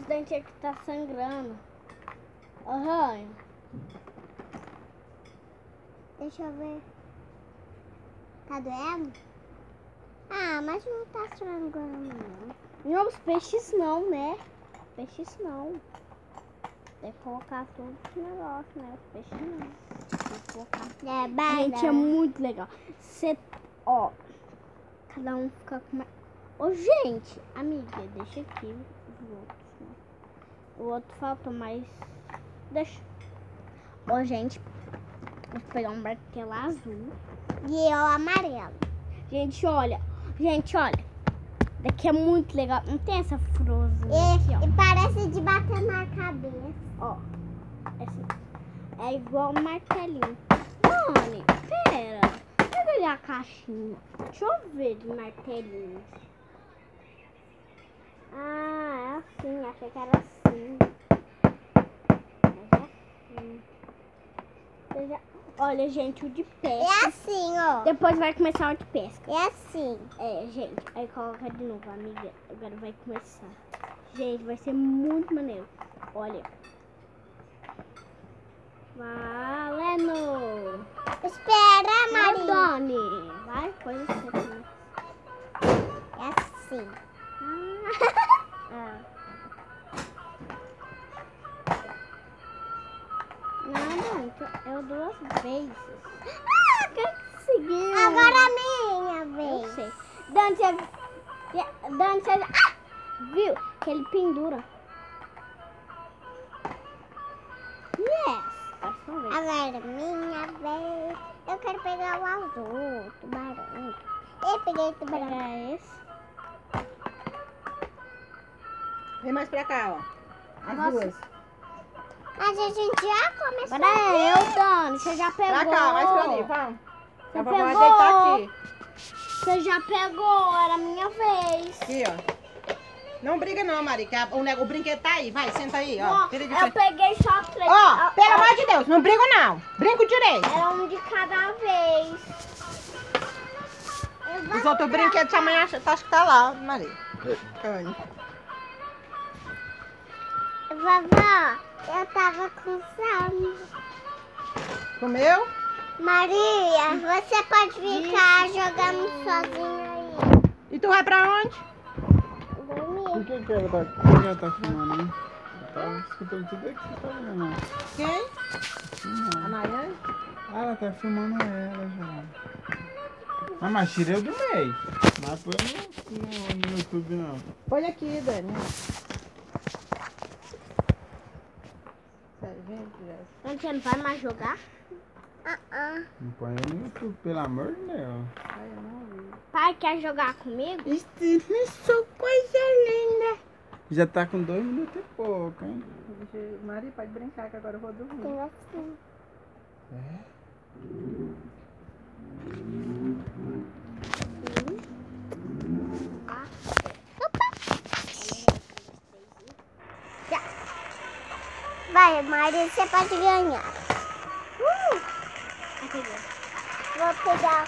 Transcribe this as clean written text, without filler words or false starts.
dentes aqui tá sangrando. Aham. Deixa eu ver. Tá doendo? Ah, mas não tá sangrando, não. Não, os peixes não, né? Peixes não. Tem que colocar todos os negócios, né? Os peixes não. Tem que colocar. Gente, é muito legal. Você, ó, cada um fica com uma... Ô, gente, amiga, deixa aqui os outros, né? O outro falta mais... Deixa. Ô, gente, vou pegar um martelo azul. E eu amarelo. Gente, olha. Gente, olha. Daqui é muito legal. Não tem essa florzinha aqui, ó. E parece de bater na cabeça. Ó. É igual um martelinho. Mano, pera. Deixa eu olhar a caixinha. Deixa eu ver de martelinhos. Ah, é assim. Achei que era assim. Mas é assim. Olha, gente, o de pesca. É assim, ó. Depois vai começar o de pesca. É assim. É, gente. Aí coloca de novo, amiga. Agora vai começar. Gente, vai ser muito maneiro. Olha. Valendo! Espera, Maria. Dani. Vai, coisa assim. É assim. Ah. Não, eu 2 vezes. Ah, conseguiu! Agora a minha vez. Eu sei. Dani, você... Ah! Viu? Que ele pendura. Yes! Agora minha vez. Eu quero pegar o azul, tubarão. Eu peguei o tubarão. Pegar esse. Vem mais pra cá, ó. As Nossa. duas. Mas a gente já começou. Agora é eu, Dani. Você já pegou. Pra cá, mais pra mim, vamos. Você A vovó vai pegou. deitar aqui. Você já pegou. Era a minha vez. Aqui, ó. Não briga não, Mari, que o brinquedo tá aí. Vai, senta aí, ó. Ó, Tira de eu frente. peguei só 3. Ó, pelo amor de Deus, não briga não. Brinco direito. Era um de cada vez. Os outros brinquedos sua mãe acha que tá lá, Maria. Vovó, eu tava com fome. Comeu? Maria, você pode ficar jogando sozinha aí. E tu vai pra onde? Dormir. Por que ela tá filmando, hein? Tá escutando tudo aqui que você tá vendo. Quem? Filmando. A Nayane? Ah, ela tá filmando ela já. Ah, mas tirei o do meio. Mas põe no YouTube não. Põe aqui, Dani. Sério, vem aqui, Jéssica. Então, você não vai mais jogar? Não põe no YouTube, pelo amor de Deus. Ai, eu não ouvi. Pai, quer jogar comigo? Isso, coisa linda. Já tá com 2 minutos e pouco, hein? Maria, pode brincar que agora eu vou dormir. Tem assim. É? Vai, Maria, você pode ganhar. Aqui, Vou pegar.